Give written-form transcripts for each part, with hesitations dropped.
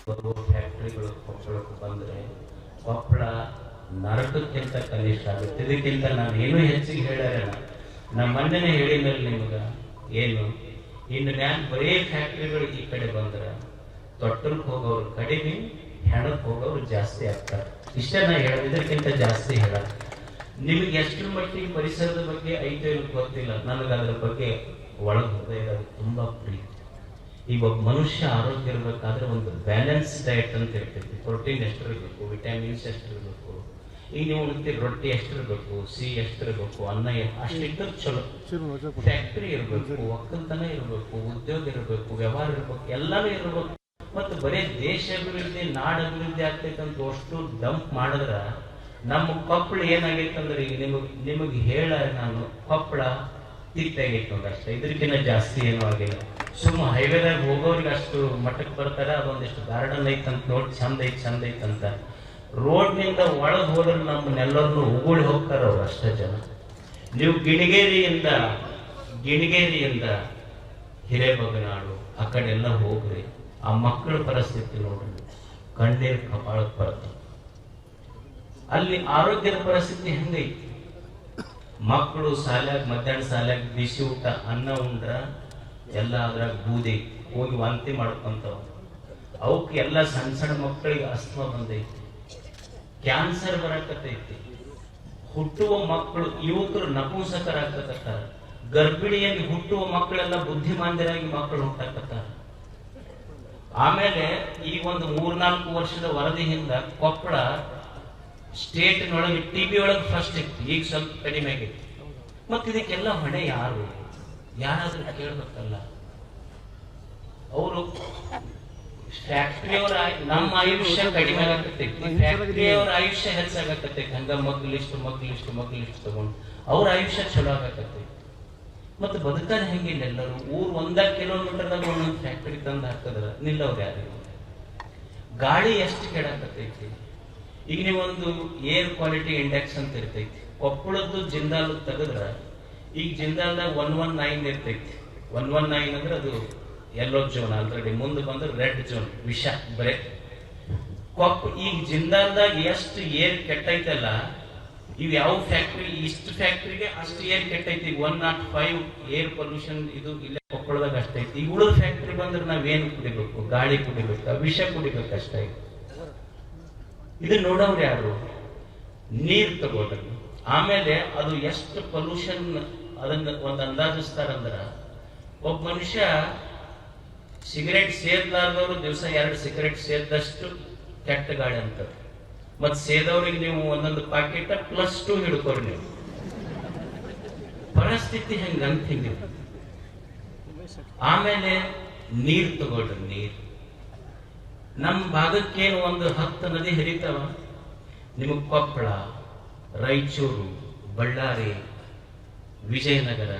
ಬರುವ ಫ್ಯಾಕ್ಟ್ರಿಗಳು ಕೊಪ್ಪಳಕ್ಕೆ ಬಂದರೆ ಕೊಪ್ಪಳ ನರಕಕ್ಕಿಂತ ಕನಿಷ್ಠ ಆಗುತ್ತೆ. ಇದಕ್ಕಿಂತ ನಾನು ಏನೂ ಹೆಚ್ಚಿಗೆ ಹೇಳ್ಯಾರಲ್ಲ. ನಮ್ಮ ಮೊನ್ನೆನೇ ಹೇಳಿದ್ಮೇಲೆ ನಿಮ್ಗೆ ಏನು ಇನ್ನು ನಾನು ಬರೇ ಫ್ಯಾಕ್ಟ್ರಿಗಳು ಈ ಕಡೆ ಬಂದ್ರೆ ತೊಟ್ಟಲ್ಗೆ ಹೋಗೋರು ಕಡಿಮೆ, ಹೆಣಕ್ಕೆ ಹೋಗೋರು ಜಾಸ್ತಿ ಆಗ್ತಾರೆ. ಇಷ್ಟೇ ನಾ ಹೇಳೋದು, ಇದಕ್ಕಿಂತ ಜಾಸ್ತಿ ಹೇಳೋದು. ನಿಮಗೆ ಎಷ್ಟರ ಮಟ್ಟಿಗೆ ಪರಿಸರದ ಬಗ್ಗೆ ಐತೆ ಗೊತ್ತಿಲ್ಲ. ನನಗೆ ಅದ್ರ ಬಗ್ಗೆ ಒಳಗೆ ಹೃದಯ ತುಂಬಾ ಪ್ರೀತಿ. ಈಗ ಒಬ್ಬ ಮನುಷ್ಯ ಆರೋಗ್ಯ ಇರಬೇಕಾದ್ರೆ ಒಂದು ಬ್ಯಾಲೆನ್ಸ್ ಡಯಟ್ ಅಂತ ಇರ್ತೈತಿ. ಪ್ರೋಟೀನ್ ಎಷ್ಟಿರಬೇಕು, ವಿಟಮಿನ್ಸ್ ಎಷ್ಟಿರಬೇಕು, ಈಗ ನೀವು ಉಣ್ತೀರಿ ರೊಟ್ಟಿ ಎಷ್ಟಿರ್ಬೇಕು, ಸಿಹಿ ಎಷ್ಟಿರ್ಬೇಕು, ಅನ್ನ ಅಷ್ಟಿಟ್ಟು ಚಲೋ. ಫ್ಯಾಕ್ಟ್ರಿ ಇರಬೇಕು, ಒಕ್ಕಲ್ತನ ಇರಬೇಕು, ಉದ್ಯೋಗ ಇರಬೇಕು, ವ್ಯವಹಾರ ಇರಬೇಕು, ಎಲ್ಲಾನು ಇರಬೇಕು. ಮತ್ತು ಬರೀ ದೇಶ ಅಭಿವೃದ್ಧಿ, ನಾಡ ಅಭಿವೃದ್ಧಿ ಆಗ್ತೈತಂತ ಅಷ್ಟು ಡಂಪ್ ಮಾಡಿದ್ರ ನಮ್ಮ ಕೊಪ್ಪಳ ಏನಾಗೈತೆ ಅಂದ್ರೆ ಈಗ ನಿಮಗೆ ಹೇಳ ನಾನು ಕೊಪ್ಪಳ ತಿತ್ತಾಗೈತೆ ಅಂದ್ರೆ ಅಷ್ಟೇ, ಇದಕ್ಕಿಂತ ಜಾಸ್ತಿ ಏನೂ ಆಗಿಲ್ಲ. ಸುಮ್ಮ ಹೈವೇದಾಗ ಹೋಗೋರಿಗೆ ಅಷ್ಟು ಮಟ್ಟಕ್ಕೆ ಬರ್ತಾರೆ. ಅದೊಂದಿಷ್ಟು ಗಾರ್ಡನ್ ಐತಂತ ನೋಡಿ ಚಂದ ಐತಂತ ರೋಡ್ನಿಂದ ಒಳಗೆ ಹೋದ್ರೆ ನಮ್ಮನ್ನೆಲ್ಲರನ್ನು ಉಗುಳಿ ಹೋಗ್ತಾರ ಅವ್ರು ಅಷ್ಟೇ ಜನ. ನೀವು ಗಿಣಿಗೇರಿಯಿಂದ ಹಿರೇಬಗನಾಡು ಆ ಕಡೆ ಎಲ್ಲ ಹೋಗ್ರಿ, ಆ ಮಕ್ಕಳ ಪರಿಸ್ಥಿತಿ ನೋಡ್ರಿ, ಕಣ್ಣೀರ್ ಕಪಾಳಕ್ಕೆ ಬರ್ತದೆ. ಅಲ್ಲಿ ಆರೋಗ್ಯದ ಪರಿಸ್ಥಿತಿ ಹೆಂಗೈತಿ? ಮಕ್ಕಳು ಶಾಲ್ಯಾಗ ಮಧ್ಯಾಹ್ನ ಶಾಲ್ಯಾಗ ಬಿಸಿ ಊಟ ಅನ್ನ ಉಂಡ್ರ ಎಲ್ಲ ಅದ್ರಾಗ ಬೂದಿ ಹೋಗಿ ವಾಂತಿ ಮಾಡ್ಕೊಂತಾವ. ಅವಕ್ಕೆ ಎಲ್ಲ ಸಣ್ಣ ಮಕ್ಕಳಿಗೆ ಅಸ್ತಮಾ ಬಂದೈತಿ, ಕ್ಯಾನ್ಸರ್ ಬರಕತ್ತೈತಿ. ಹುಟ್ಟುವ ಮಕ್ಕಳು ಯುವಕರು ನಪುಂಸಕರಾಗಕತ್ತಾರ. ಗರ್ಭಿಣಿಯಾಗಿ ಹುಟ್ಟುವ ಮಕ್ಕಳೆಲ್ಲ ಬುದ್ಧಿಮಾಂದ್ಯರಾಗಿ ಮಕ್ಕಳು ಹುಟ್ಟಾಕತ್ತಾರ. ಆಮೇಲೆ ಈ ಒಂದು 3-4 ವರ್ಷದ ವರದಿಯಿಂದ ಕೊಪ್ಪಳ ಸ್ಟೇಟ್ನೊಳಗೆ TB ಒಳಗೆ ಫಸ್ಟ್ ಇತ್ತು, ಈಗ ಸ್ವಲ್ಪ ಕಡಿಮೆ ಆಗಿತ್ತು. ಮತ್ತೆ ಇದಕ್ಕೆಲ್ಲ ಹೊಣೆ ಯಾರು? ಯಾರಾದ್ರೂ ಕೇಳ್ಬೇಕಲ್ಲ. ಅವರು ಫ್ಯಾಕ್ಟ್ರಿಯವರ ನಮ್ಮ ಆಯುಷ್ಯ ಕಡಿಮೆ ಆಗತ್ತೈತಿ, ಫ್ಯಾಕ್ಟ್ರಿಯವರ ಆಯುಷ್ಯ ಹೆಚ್ಚಾಗತ್ತೈತಿ. ಹಂಗ ಮಗ್ಲಿಷ್ಟು ತಗೊಂಡು ಅವ್ರ ಆಯುಷ್ಯ ಚಲೋ ಆಗತ್ತೈತಿ. ಮತ್ತೆ ಬದುಕದ ಹೆಂಗಿಲ್ಲ ಎಲ್ಲರೂ. ಊರ್ 1 ಕಿಲೋಮೀಟರ್ದಾಗ ಒಂದೊಂದು ಫ್ಯಾಕ್ಟ್ರಿ ತಂದು ಹಾಕಿದ್ರ ನಿಲ್ಲವ್ರು ಯಾರು? ಗಾಳಿ ಎಷ್ಟು ಕೆಡಾಕತ್ತೈತಿ. ಈಗ ನೀವೊಂದು ಏರ್ ಕ್ವಾಲಿಟಿ ಇಂಡೆಕ್ಸ್ ಅಂತ ಇರ್ತೈತಿ. ಕೊಪ್ಪಳದ್ದು ಜಿಂದಾಲ್ ತೆಗೆದ್ರ ಈಗ ಜಿಂದಾಲ್ದಾಗ 119 ಇರ್ತೈತಿ. 119 ಅಂದ್ರೆ ಅದು ಯೆಲ್ಲೋ ಜೋನ್, ಆಲ್ರೆಡಿ ಮುಂದೆ ಬಂದ್ರೆ ರೆಡ್ ಜೋನ್, ವಿಷ ಬರೇ. ಈಗ ಜಿಂದಾಲ್ದಾಗ ಎಷ್ಟು ಏರ್ ಕೆಟ್ಟೈತಲ್ಲ, ಇವ್ ಯಾವ ಫ್ಯಾಕ್ಟ್ರಿ ಇಷ್ಟು ಫ್ಯಾಕ್ಟ್ರಿಗೆ ಅಷ್ಟು ಏರ್ ಕೆಟ್ಟೈತಿ. 105 ಏರ್ ಪೊಲ್ಯೂಷನ್ ಇದು ಇಲ್ಲೇ ಕೊಪ್ಪಳದಾಗ ಅಷ್ಟೈತಿ. ಈಗ ಉಳಿದ ಫ್ಯಾಕ್ಟ್ರಿ ಬಂದ್ರೆ ನಾವೇನು ಕುಡಿಬೇಕು? ಗಾಳಿ ಕುಡಿಬೇಕು, ವಿಷ ಕುಡಿಬೇಕು ಅಷ್ಟೇ. ಇದು ನೋಡವ್ರು ಯಾರು? ನೀರ್ ತಗೋದ್ರಿ. ಆಮೇಲೆ ಅದು ಎಷ್ಟು ಪೊಲ್ಯೂಷನ್ ಅದನ್ನ ಒಂದು ಅಂದಾಜಿಸ್ತಾರಂದ್ರ, ಒಬ್ಬ ಮನುಷ್ಯ ಸಿಗರೇಟ್ ಸೇದಲಾರ್ದವ್ರು ದಿವಸ 2 ಸಿಗರೇಟ್ ಸೇದಷ್ಟು ಕೆಟ್ಟ ಗಾಳಿ ಅಂತ. ಮತ್ ಸೇದವ್ರಿಗೆ ನೀವು ಒಂದೊಂದು ಪಾಕೆಟ್ +2 ಹಿಡ್ಕೋರಿ. ನೀವು ಪರಿಸ್ಥಿತಿ ಹೆಂಗಂತ ಹಿಂಗೆ. ಆಮೇಲೆ ನೀರ್ ತಗೊಳ್ರಿ. ನೀರ್ ನಮ್ಮ ಭಾಗಕ್ಕೇನು ಒಂದು 10 ನದಿ ಹರಿತಾವ. ನಿಮಗ್ ಕೊಪ್ಪಳ, ರಾಯಚೂರು, ಬಳ್ಳಾರಿ, ವಿಜಯನಗರ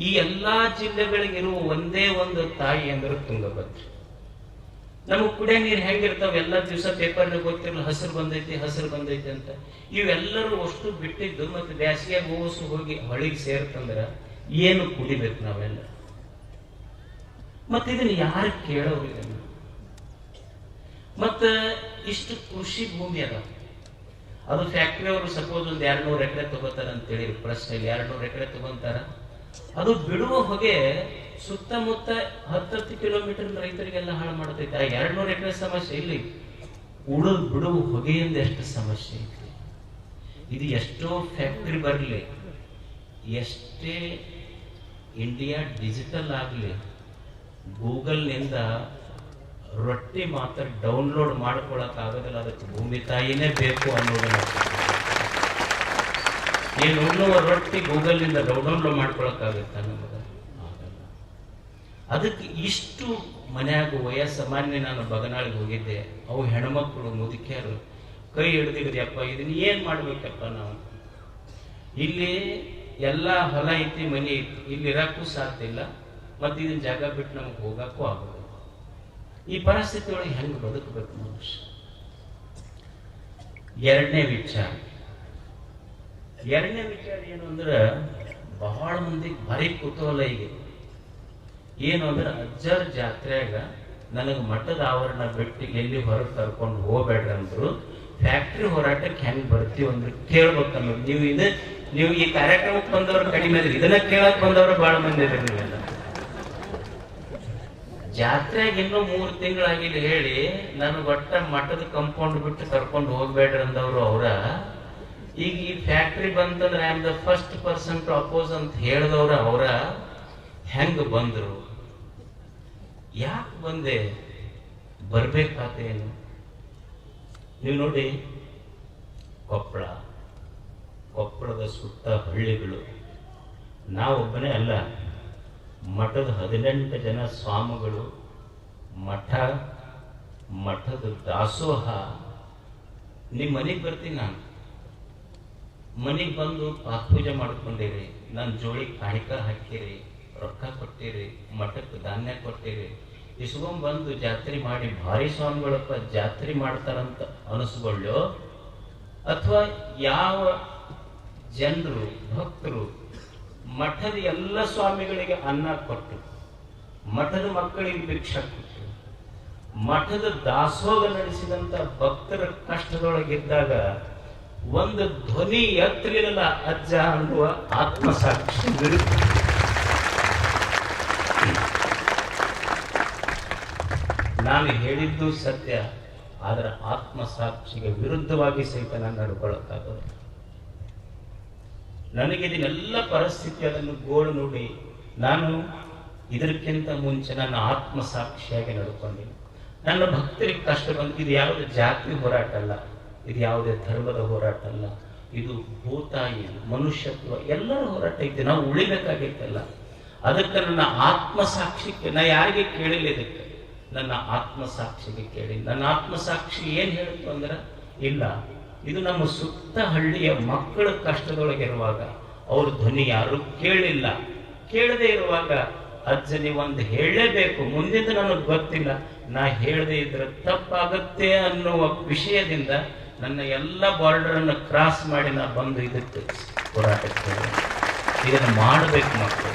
ಈ ಎಲ್ಲಾ ಜಿಲ್ಲೆಗಳಿಗಿರುವ ಒಂದೇ ಒಂದು ತಾಯಿ ಅಂದ್ರೆ ತುಂಗಭದ್ರಾ. ನಮಗ್ ಕುಡಿಯೋ ನೀರು ಹೆಂಗಿರ್ತಾವ? ಎಲ್ಲ ದಿವಸ ಪೇಪರ್ನಾಗ ಗೊತ್ತಿರಲ್ಲ ಹಸಿರು ಬಂದೈತಿ ಅಂತ. ಇವೆಲ್ಲರೂ ಅಷ್ಟು ಬಿಟ್ಟಿದ್ದು ಮತ್ತೆ ಬ್ಯಾಸಿಗೆ ಹೋಗಿ ಹೊಳಿಗೆ ಸೇರ್ತಂದ್ರ ಏನು ಕುಡಿಬೇಕು ನಾವೆಲ್ಲ? ಮತ್ತೆ ಇದನ್ನ ಯಾರು ಕೇಳೋರು? ಇದನ್ನ ಮತ್ತ ಇಷ್ಟು ಕೃಷಿ ಭೂಮಿ ಅದ, ಅದು ಫ್ಯಾಕ್ಟ್ರಿ ಅವರು ಸಪೋಸ್ ಒಂದು 200 ಎಕರೆ ತಗೋತಾರ ಅಂತೇಳಿ ಪ್ರಶ್ನೆಯಲ್ಲಿ 200 ಎಕರೆ ತಗೊಂತಾರ. ಅದು ಬಿಡುವ ಹೊಗೆ ಸುತ್ತಮುತ್ತ 10 ಕಿಲೋಮೀಟರ್ ರೈತರಿಗೆಲ್ಲ ಹಾಳು ಮಾಡ್ತೈತೆ. ಆ 200 ಎಕರೆ ಸಮಸ್ಯೆ ಇಲ್ಲಿ, ಬಿಡುವ ಹೊಗೆಯಿಂದ ಎಷ್ಟು ಸಮಸ್ಯೆ ಐತಿ. ಇದು ಎಷ್ಟೋ ಫ್ಯಾಕ್ಟ್ರಿ ಬರಲಿ, ಎಷ್ಟೇ ಇಂಡಿಯಾ ಡಿಜಿಟಲ್ ಆಗಲಿ, ಗೂಗಲ್ನಿಂದ ರೊಟ್ಟಿ ಮಾತ್ರ ಡೌನ್ಲೋಡ್ ಮಾಡ್ಕೊಳಕ್ ಆಗೋದಿಲ್ಲ. ಅದಕ್ಕೆ ಭೂಮಿ ತಾಯಿನೇ ಬೇಕು ಅನ್ನೋದನ್ನ. ಏನು ಉಣ್ಣುವ ರೊಟ್ಟಿ ಗೂಗಲ್ ನಿಂದ ಡೌನ್ಲೋಡ್ ಮಾಡ್ಕೊಳಕ್ ಆಗುತ್ತಾ? ನಮಗ ಆಗಲ್ಲ. ಅದಕ್ಕೆ ಇಷ್ಟು ಮನ್ಯಾಗ ವಯಸ್ಸಾಮಾನ್ಯ ನಾನು ಬಗನಾಳಿಗೆ ಹೋಗಿದ್ದೆ. ಅವು ಹೆಣ್ಮಕ್ಳು ಮುದುಕಿಯರು ಕೈ ಹಿಡಿದಿದ್ಯಪ್ಪ, ಇದನ್ನ ಏನ್ ಮಾಡ್ಬೇಕಪ್ಪ ನಾವು? ಇಲ್ಲಿ ಎಲ್ಲಾ ಹೊಲ ಐತಿ, ಮನಿ ಐತಿ, ಇಲ್ಲಿ ಇರಕ್ಕೂ ಸಾಧ್ಯ ಇಲ್ಲ, ಮತ್ತೆ ಇದನ್ನ ಜಾಗ ಬಿಟ್ಟು ನಮ್ಗೆ ಹೋಗಕ್ಕೂ ಆಗೋದು. ಈ ಪರಿಸ್ಥಿತಿ ಒಳಗೆ ಹೆಂಗ್ ಬದುಕಬೇಕು ಮನುಷ್ಯ? ಎರಡನೇ ವಿಚಾರ ಏನು ಅಂದ್ರೆ, ಬಹಳ ಮಂದಿ ಭಾರಿ ಕುತೂಹಲ ಈಗ ಏನು ಅಂದ್ರೆ, ಅಜ್ಜರ್ ಜಾತ್ರೆಯಾಗ ನನಗೆ ಮಠದ ಆವರಣ ಬಿಟ್ಟು ಎಲ್ಲಿ ಹೊರಗೆ ಕರ್ಕೊಂಡು ಹೋಗ್ಬೇಡ್ರಿ ಅಂದ್ರು. ಫ್ಯಾಕ್ಟ್ರಿ ಹೋರಾಟಕ್ಕೆ ಹೆಂಗ್ ಬರ್ತೀವಿ ಅಂದ್ರೆ ಕೇಳ್ಬೇಕನ್ನೋ. ನೀವು ಈ ಕಾರ್ಯಕ್ರಮಕ್ಕೆ ಬಂದವರು ಕಡಿಮೆ ಇದ್ರಿ, ಇದನ್ನ ಕೇಳಕ್ ಬಂದವರು ಬಹಳ ಮಂದಿ ಇದ್ರಿ. ನೀವೆಲ್ಲ ಜಾತ್ರೆಗೆ ಇನ್ನೂ 3 ತಿಂಗಳಾಗಿಲ್ಲ ಹೇಳಿ ನನಗೆ ಒಟ್ಟ ಮಠದ ಕಂಪೌಂಡ್ ಬಿಟ್ಟು ಕರ್ಕೊಂಡು ಹೋಗ್ಬೇಡ್ರಿ ಅಂದವ್ರು ಅವರ. ಈಗ ಈ ಫ್ಯಾಕ್ಟ್ರಿ ಬಂತಂದ್ರೆ I am the first person to oppose ಅಂತ ಹೇಳಿದವ್ರ ಅವರ. ಹೆಂಗ ಬಂದ್ರು, ಯಾಕೆ ಬಂದೆ, ಬರ್ಬೇಕಾತೇನು? ನೀವು ನೋಡಿ, ಕೊಪ್ಪಳದ ಸುತ್ತ ಹಳ್ಳಿಗಳು, ನಾವೊಬ್ಬನೇ ಅಲ್ಲ, ಮಠದ 18 ಜನ ಸ್ವಾಮಿಗಳು, ಮಠದ ದಾಸೋಹ. ನಿಮ್ಮ ಮನೆಗೆ ಬರ್ತೀನಿ ನಾನು, ಮನೆಗೆ ಬಂದು ಪಾತ್ಪೂಜೆ ಮಾಡ್ಕೊಂಡಿರಿ, ನನ್ನ ಜೋಡಿ ಕಾಣಿಕ ಹಾಕಿರಿ, ರೊಕ್ಕ ಕೊಟ್ಟಿರಿ, ಮಠಕ್ಕೆ ಧಾನ್ಯ ಕೊಟ್ಟಿರಿ, ಇಸ್ಕೊಂಡ್ ಬಂದು ಜಾತ್ರೆ ಮಾಡಿ ಭಾರಿ ಸ್ವಾಮಿಗಳಪ್ಪ ಜಾತ್ರೆ ಮಾಡ್ತಾರಂತ ಅನಿಸ್ಕೊಳ್ಳೋ, ಅಥವಾ ಯಾವ ಜನರು ಭಕ್ತರು ಮಠದ ಎಲ್ಲ ಸ್ವಾಮಿಗಳಿಗೆ ಅನ್ನ ಕೊಟ್ಟು, ಮಠದ ಮಕ್ಕಳಿಗೆ ಭಿಕ್ಷಾ ಕೊಟ್ಟು, ಮಠದ ದಾಸೋಹ ನಡೆಸಿದಂತ ಭಕ್ತರ ಕಷ್ಟದೊಳಗಿದ್ದಾಗ ಒಂದು ಧ್ವನಿ ಎತ್ತಲಿಲ್ಲ ಅಜ್ಜ ಅನ್ನುವ ಆತ್ಮಸಾಕ್ಷಿ ವಿರುದ್ಧ. ನಾನು ಹೇಳಿದ್ದು ಸತ್ಯ, ಆದ್ರೆ ಆತ್ಮಸಾಕ್ಷಿಗೆ ವಿರುದ್ಧವಾಗಿ ಸಹಿತ ನಾನು ನಡ್ಕೊಳ್ಳೋಕ್ಕಾಗೋದು. ನನಗಿದನ್ನೆಲ್ಲ ಪರಿಸ್ಥಿತಿ ಅದನ್ನು ಗೋಳು ನೋಡಿ ನಾನು ಇದಕ್ಕಿಂತ ಮುಂಚೆ ನನ್ನ ಆತ್ಮಸಾಕ್ಷಿಯಾಗಿ ನಡ್ಕೊಂಡಿನಿ. ನನ್ನ ಭಕ್ತರಿಗೆ ಕಷ್ಟ ಬಂದು, ಇದು ಯಾವುದೇ ಜಾತಿ ಹೋರಾಟ ಅಲ್ಲ, ಇದು ಯಾವುದೇ ಧರ್ಮದ ಹೋರಾಟ ಅಲ್ಲ, ಇದು ಭೂತಾಯಿ ಮನುಷ್ಯತ್ವ ಎಲ್ಲರ ಹೋರಾಟ ಐತೆ. ನಾವು ಉಳಿಬೇಕಾಗಿತ್ತಲ್ಲ. ಅದಕ್ಕೆ ನನ್ನ ಆತ್ಮಸಾಕ್ಷಿಗೆ ನಾ ಯಾರಿಗೆ ಕೇಳಿಲ್ಲ, ಇದಕ್ಕೆ ನನ್ನ ಆತ್ಮಸಾಕ್ಷಿಗೆ ಕೇಳಿ. ನನ್ನ ಆತ್ಮಸಾಕ್ಷಿ ಏನ್ ಹೇಳ್ತು ಅಂದ್ರೆ, ಇಲ್ಲ, ಇದು ನಮ್ಮ ಸುತ್ತ ಹಳ್ಳಿಯ ಮಕ್ಕಳ ಕಷ್ಟದೊಳಗಿರುವಾಗ ಅವ್ರ ಧ್ವನಿ ಯಾರು ಕೇಳಿಲ್ಲ. ಕೇಳದೆ ಇರುವಾಗ ಅಜ್ಜ ನೀವೊಂದು ಹೇಳಲೇಬೇಕು, ಮುಂದಿನ ನನಗೆ ಗೊತ್ತಿಲ್ಲ, ನಾ ಹೇಳದೆ ಇದ್ರೆ ತಪ್ಪಾಗತ್ತೆ ಅನ್ನುವ ವಿಷಯದಿಂದ ನನ್ನ ಎಲ್ಲ ಬಾರ್ಡರ್ ಅನ್ನು ಕ್ರಾಸ್ ಮಾಡಿ ನಾ ಬಂದು ಇದಕ್ಕೆ ಹೋರಾಟಕ್ಕೆ. ಇದನ್ನು ಮಾಡಬೇಕು ಮಕ್ಕಳು,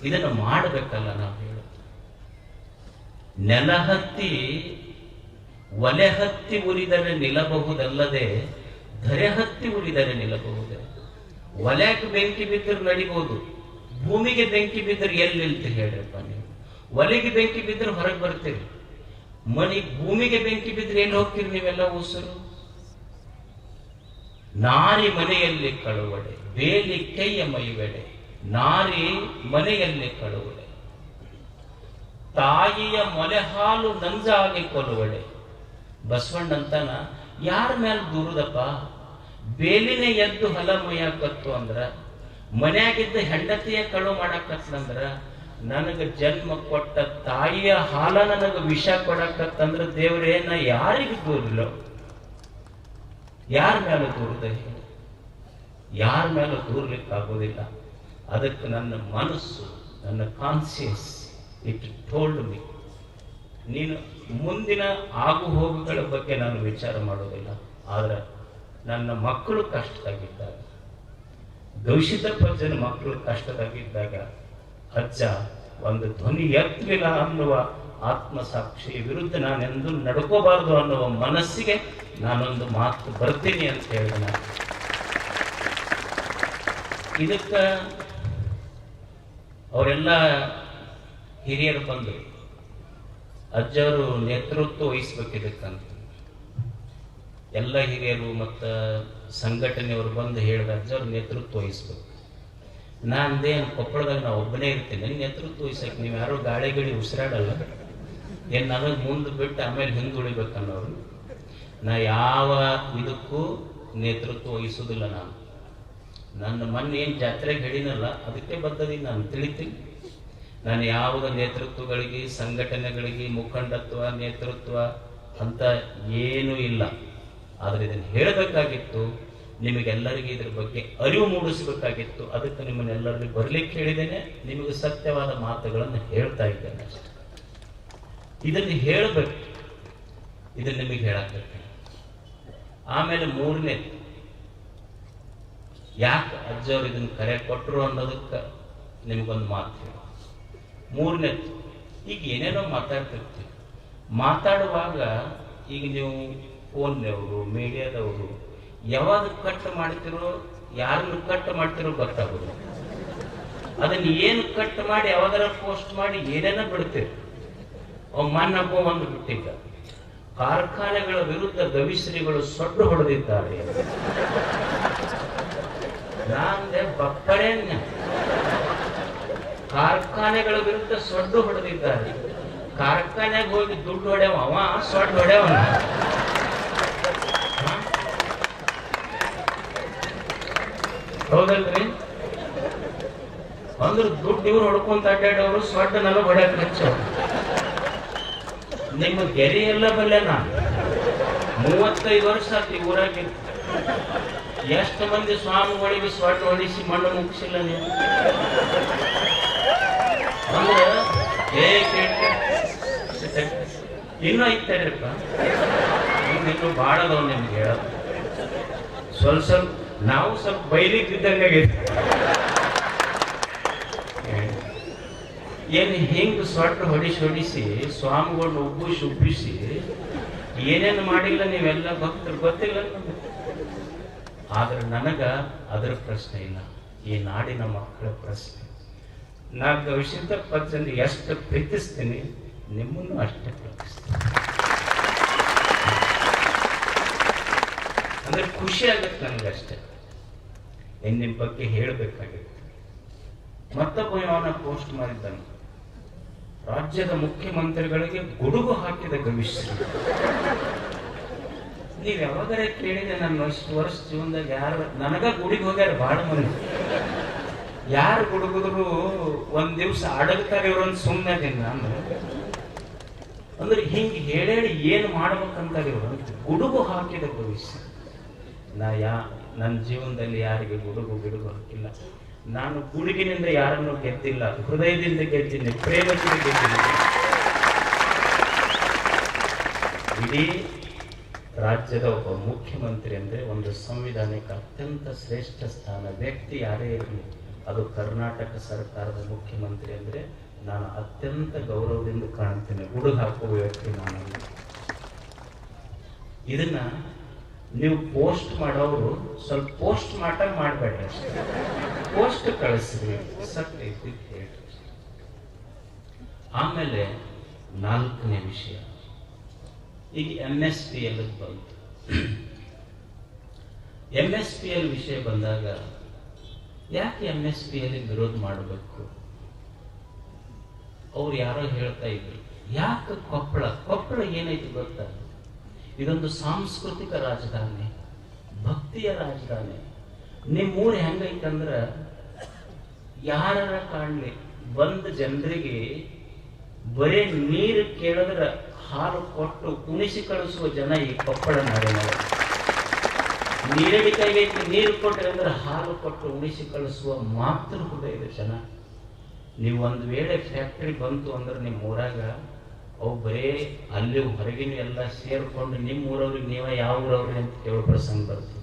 ಇದನ್ನು ಮಾಡಬೇಕಲ್ಲ. ನಾವು ಹೇಳೋದು ನೆಲ ಹತ್ತಿ ಒಲೆ ಹತ್ತಿ ಉರಿದರೆ ನಿಲ್ಲಬಹುದಲ್ಲದೆ ಧರೆ ಹತ್ತಿ ಉರಿದರೆ ನಿಲ್ಲಬಹುದೇ. ಒಲೆಗೆ ಬೆಂಕಿ ಬಿದ್ದರೆ ನಡಿಬಹುದು, ಭೂಮಿಗೆ ಬೆಂಕಿ ಬಿದ್ದರೆ ಎಲ್ಲಿ ನಿಲ್ತೀರಿ ಹೇಳ್ರಪ್ಪ ನೀವು? ಒಲೆಗೆ ಬೆಂಕಿ ಬಿದ್ದರೆ ಹೊರಗೆ ಬರ್ತೀರಿ, ಭೂಮಿಗೆ ಬೆಂಕಿ ಬಿದ್ದರೆ ಎಲ್ಲಿ ಹೋಗ್ತೀರಿ ನೀವೆಲ್ಲ ಉಸಿರು? ನಾರಿ ಮನೆಯಲ್ಲಿ ಕಳುವಡೆ, ಬೇಲಿ ಕೈಯ ಮೈವೆಡೆ, ನಾರಿ ಮನೆಯಲ್ಲಿ ಕಳುವಡೆ, ತಾಯಿಯ ಮೊಲೆ ಹಾಲು ನಂಜಾಗಿ ಕೊಲುವಡೆ. ಬಸವಣ್ಣಂತನ ಯಾರ ಮೇಲೆ ದೂರದಪ್ಪ? ಬೇಲಿನ ಎದ್ದು ಹೊಲ ಮೈಯಾಕತ್ತು ಅಂದ್ರ, ಮನ್ಯಾಗಿದ್ದ ಹೆಂಡತಿಯ ಕಳು ಮಾಡಕತ್ತಂದ್ರ, ನನಗ ಜನ್ಮ ಕೊಟ್ಟ ತಾಯಿಯ ಹಾಲ ನನಗ ವಿಷ ಕೊಡಕತ್ತಂದ್ರ ದೇವ್ರೇ ನಾ ಯಾರಿಗೆ ದೂರಿಲ್ಲ? ಯಾರ ಮೇಲೆ ದೂರದ? ಯಾರ ಮೇಲೆ ದೂರ್ಲಿಕ್ಕಾಗೋದಿಲ್ಲ. ಅದಕ್ಕೆ ನನ್ನ ಮನಸ್ಸು, ನನ್ನ ಕಾನ್ಸಿಯಸ್ ಇಟ್ ಟೋಲ್ಡ್ ಮಿ, ನೀನು ಮುಂದಿನ ಆಗು ಹೋಗುಗಳ ಬಗ್ಗೆ ನಾನು ವಿಚಾರ ಮಾಡೋದಿಲ್ಲ, ಆದ್ರೆ ನನ್ನ ಮಕ್ಕಳು ಕಷ್ಟದಾಗಿದ್ದಾಗ, ಗವಿಸಿದ್ದಪ್ಪಜ್ಜನ ಮಕ್ಕಳು ಕಷ್ಟದಾಗಿದ್ದಾಗ ಅಜ್ಜ ಒಂದು ಧ್ವನಿ ಎತ್ತಲಿಲ್ಲ ಅನ್ನುವ ಆತ್ಮಸಾಕ್ಷಿ ವಿರುದ್ಧ ನಾನೆಂದು ನಡ್ಕೋಬಾರದು ಅನ್ನುವ ಮನಸ್ಸಿಗೆ ನಾನೊಂದು ಮಾತು ಬರ್ತೀನಿ ಅಂತ ಹೇಳಿದ. ಇದಕ್ಕ ಅವರೆಲ್ಲ ಹಿರಿಯರು ಬಂದು ಅಜ್ಜವರು ನೇತೃತ್ವ ವಹಿಸ್ಬೇಕು ಇದಕ್ಕಂತ. ಎಲ್ಲ ಹಿರಿಯರು ಮತ್ತು ಸಂಘಟನೆಯವರು ಬಂದು ಹೇಳಿದ ಅಜ್ಜವ್ರು ನೇತೃತ್ವ ವಹಿಸ್ಬೇಕು. ನಾನೇನು ಕೊಪ್ಪಳದಾಗ ನಾ ಒಬ್ಬನೇ ಇರ್ತೀನಿ, ನನಗೆ ನೇತೃತ್ವ ವಹಿಸಕ್ಕೆ ನೀವು ಯಾರು ಗಾಳಿ ಉಸಿರಾಡಲ್ಲ, ಏನು ನನಗೆ ಮುಂದೆ ಬಿಟ್ಟು ಆಮೇಲೆ ಹಿಂದೆ ಉಳಿಬೇಕನ್ನೋರು. ನಾ ಯಾವ ಇದಕ್ಕೂ ನೇತೃತ್ವ ವಹಿಸೋದಿಲ್ಲ. ನನ್ನ ಮೊನ್ನೆ ಏನು ಜಾತ್ರೆಗೆ ಹೇಳಿನಲ್ಲ ಅದಕ್ಕೆ ಬದ್ದದೀನಿ, ನಾನು ತಿಳಿತೀನಿ. ನಾನು ಯಾವುದ ನೇತೃತ್ವಗಳಿಗೆ, ಸಂಘಟನೆಗಳಿಗೆ, ಮುಖಂಡತ್ವ, ನೇತೃತ್ವ ಅಂತ ಏನೂ ಇಲ್ಲ. ಆದರೆ ಇದನ್ನು ಹೇಳಬೇಕಾಗಿತ್ತು, ನಿಮಗೆಲ್ಲರಿಗೂ ಇದ್ರ ಬಗ್ಗೆ ಅರಿವು ಮೂಡಿಸಬೇಕಾಗಿತ್ತು. ಅದಕ್ಕೆ ನಿಮ್ಮನ್ನೆಲ್ಲರಿಗೂ ಬರ್ಲಿಕ್ಕೆ ಹೇಳಿದ್ದೇನೆ, ನಿಮಗೆ ಸತ್ಯವಾದ ಮಾತುಗಳನ್ನು ಹೇಳ್ತಾ ಇದ್ದೇನೆ ಅಷ್ಟೆ. ಇದನ್ನು ಹೇಳಬೇಕು, ಇದನ್ನು ನಿಮಗೆ ಹೇಳಬೇಕು. ಆಮೇಲೆ ಮೂರನೇ, ಯಾಕೆ ಅಜ್ಜವ್ರು ಇದನ್ನು ಕರೆ ಕೊಟ್ಟರು ಅನ್ನೋದಕ್ಕೆ ನಿಮಗೊಂದು ಮಾತು ಹೇಳಿ. ಮೂರನೇ, ಈಗ ಏನೇನೋ ಮಾತಾಡ್ತಿರ್ತೀವಿ. ಮಾತಾಡುವಾಗ ಈಗ ನೀವು ಫೋನ್ನವರು, ಮೀಡಿಯಾದವರು ಯಾವಾಗ ಕಟ್ ಮಾಡ್ತಿರೋ, ಯಾರನ್ನು ಕಟ್ ಮಾಡ್ತಿರೋ ಗೊತ್ತಾಗೋದು. ಅದನ್ನ ಏನು ಕಟ್ ಮಾಡಿ ಯಾವಾಗಾರ ಪೋಸ್ಟ್ ಮಾಡಿ ಏನೇನೋ ಬಿಡ್ತೀರಿ. ಮನ್ನಪ್ಪ ಒಂದು ಬಿಟ್ಟಿದ್ದ, ಕಾರ್ಖಾನೆಗಳ ವಿರುದ್ಧ ಗವಿಶ್ರೀಗಳು ಸೊಡ್ಡು ಹೊಡೆದಿದ್ದಾರೆ. ನಾಂದೆ ಬಕ್ಕಡೆ, ಕಾರ್ಖಾನೆಗಳ ವಿರುದ್ಧ ಸೊಡ್ಡು ಹೊಡೆದಿದ್ದಾರೆ. ಕಾರ್ಖಾನೆಗೆ ಹೋಗಿ ದುಡ್ಡು ಹೊಡೆವ, ಅವ ಸೊಡ್ಡು ಹೊಡೆವನ. ಹೌದಲ್ರಿ? ಅಂದ್ರೆ ದುಡ್ಡು ಇವ್ರು ಹೊಡ್ಕೊಂತ ಅಡ್ಡಾಡವರು, ಸೊಡ್ಡು ನನಗೆ ಹೊಡ್ಯಾಕ ಹಚ್ಚವ್ರು. ನಿಮ್ಮ ಗೆರೆ ಎಲ್ಲ ಬಲ್ಲೆ. ನಾನು 35 ವರ್ಷ ಆತಿ ಊರಾಗಿ. ಎಷ್ಟು ಮಂದಿ ಸ್ವಾಮಿಗಳಿಗೆ ಸೊಡ್ಡು ಹೊಡಿಸಿ ಮಣ್ಣು ಮುಗಿಸಿಲ್ಲ ನೀವು? ಅಂದ್ರೆ ಇನ್ನೂ ಐತಡ್ರಿಪ್ಪ, ಇನ್ನೂ ಬಾಳ ಅದಾವ ನಿಮ್ಗೆ ಹೇಳೋದು. ಸ್ವಲ್ಪ ನಾವು ಸ್ವಲ್ಪ ಬೈಲಿಕ್ ಇದ್ದಂಗೆ ಏನು ಹಿಂಗ್ ಸೊಟ್ಟು ಹೊಡಿಸಿ ಸ್ವಾಮಿಗಳನ್ನ ಉಬ್ಬಿಸಿ ಏನೇನು ಮಾಡಿಲ್ಲ ನೀವೆಲ್ಲ ಭಕ್ತರು, ಗೊತ್ತಿಲ್ಲ. ಆದ್ರೆ ನನಗ ಅದರ ಪ್ರಶ್ನೆ ಇಲ್ಲ, ಈ ನಾಡಿನ ಮಕ್ಕಳ ಪ್ರಶ್ನೆ. ನಾನು ಗವಿಸಿದ್ಧ ಪದ್ಧತಿ ಎಷ್ಟು ಪ್ರೀತಿಸ್ತೀನಿ, ನಿಮ್ಮನ್ನು ಅಷ್ಟೇ ಪ್ರೀತಿಸ್ತೀನಿ. ಅಂದ್ರೆ ಖುಷಿ ಆಗತ್ತೆ ನನಗಷ್ಟೇ. ನಿಮ್ಮ ಬಗ್ಗೆ ಹೇಳಬೇಕಾಗಿತ್ತು. ಮತ್ತೊಬ್ಬ ಅವನ ಪೋಸ್ಟ್ ಮಾಡಿದ್ದಾನೆ, ರಾಜ್ಯದ ಮುಖ್ಯಮಂತ್ರಿಗಳಿಗೆ ಗುಡುಗು ಹಾಕಿದ ಗವಿಶ್ರೀ. ನೀವ್ ಯಾವಾಗಾರ ಕೇಳಿದೆ, ನನ್ನ ಇಷ್ಟು ವರ್ಷ ಜೀವನದಾಗ ಯಾರು ನನಗ ಗುಡಿಗೆ ಹೋಗ್ಯಾರ ಬಹಳ ಮಂದಿ. ಯಾರು ಗುಡುಗುದ್ರು ಒಂದ್ ದಿವ್ಸ ಅಡಗ್ತಾರೆ ಇವ್ರೊಂದು ಸುಮ್ಮನೆ ನಾನು. ಅಂದ್ರೆ ಹಿಂಗ್ ಹೇಳಿ ಏನ್ ಮಾಡ್ಬೇಕಂತಾರೆ ಇವ್ರು. ಗುಡುಗು ಹಾಕಿದ ಗವಿಶ್ರೀ. ನನ್ನ ಜೀವನದಲ್ಲಿ ಯಾರಿಗೆ ಗುಡುಗು ಹಾಕಿಲ್ಲ. ನಾನು ಗುಡುಗಿನಿಂದ ಯಾರನ್ನು ಗೆದ್ದಿಲ್ಲ, ಹೃದಯದಿಂದ ಗೆದ್ದಿನಿ, ಪ್ರೇಮದಿಂದ ಗೆದ್ದಿನಿ. ಇಡೀ ರಾಜ್ಯದ ಒಬ್ಬ ಮುಖ್ಯಮಂತ್ರಿ ಅಂದ್ರೆ ಒಂದು ಸಂವಿಧಾನಿಕ ಅತ್ಯಂತ ಶ್ರೇಷ್ಠ ಸ್ಥಾನ. ವ್ಯಕ್ತಿ ಯಾರೇ ಇರಲಿ, ಅದು ಕರ್ನಾಟಕ ಸರ್ಕಾರದ ಮುಖ್ಯಮಂತ್ರಿ ಅಂದ್ರೆ ನಾನು ಅತ್ಯಂತ ಗೌರವದಿಂದ ಕಾಣ್ತೇನೆ. ಗುಡುಗು ಹಾಕುವ ವ್ಯಕ್ತಿ ನಾನು. ಇದನ್ನ ನೀವು ಪೋಸ್ಟ್ ಮಾಡೋರು ಸ್ವಲ್ಪ ಪೋಸ್ಟ್ ಮಾಡಬೇಡ್ರಿ, ಅಷ್ಟೇ. ಪೋಸ್ಟ್ ಕಳಿಸ್ರಿ, ಸತ್ಯ ಹೇಳಿ. ಆಮೇಲೆ 4ನೇ ವಿಷಯ, ಈಗ MSPL ಬಂತು. MSPL ವಿಷಯ ಬಂದಾಗ ಯಾಕೆ MSPL ವಿರೋಧ ಮಾಡಬೇಕು? ಅವ್ರು ಯಾರೋ ಹೇಳ್ತಾ ಇದ್ರು, ಯಾಕೆ ಕೊಪ್ಪಳ ಏನೈತಿ ಗೊತ್ತಾ? ಇದೊಂದು ಸಾಂಸ್ಕೃತಿಕ ರಾಜಧಾನಿ, ಭಕ್ತಿಯ ರಾಜಧಾನಿ. ನಿಮ್ಮೂರು ಹೆಂಗೈತಂದ್ರ ಯಾರ ಕಾಣ್ಲಿ ಬಂದ ಜನರಿಗೆ ಬರೇ ನೀರು ಕೇಳಿದ್ರ ಹಾಲು ಕೊಟ್ಟು ಉಣಿಸಿ ಕಳಿಸುವ ಜನ ಈ ಕೊಪ್ಪಳ ನಾಡಿನಲ್ಲಿ. ನೀರಡಿಕಾಗೈತಿ, ನೀರು ಕೊಟ್ಟರೆ ಅಂದ್ರೆ ಹಾಲು ಕೊಟ್ಟು ಉಣಿಸಿ ಕಳಿಸುವ ಮಾತೃ ಹೃದಯದ ಜನ. ನೀವು ಒಂದು ವೇಳೆ ಫ್ಯಾಕ್ಟರಿ ಬಂತು ಅಂದ್ರೆ ನಿಮ್ಮ ಊರಾಗ ಅವು ಬರೇ ಅಲ್ಲಿ ಹೊರಗಿನ ಎಲ್ಲ ಸೇರ್ಕೊಂಡು ನಿಮ್ಮ ಊರವ್ರಿಗೆ ನೀವ ಯಾವ ಊರವ್ರಿ ಅಂತ ಕೇಳೋ ಪ್ರಸಂಗ ಬರ್ತದೆ.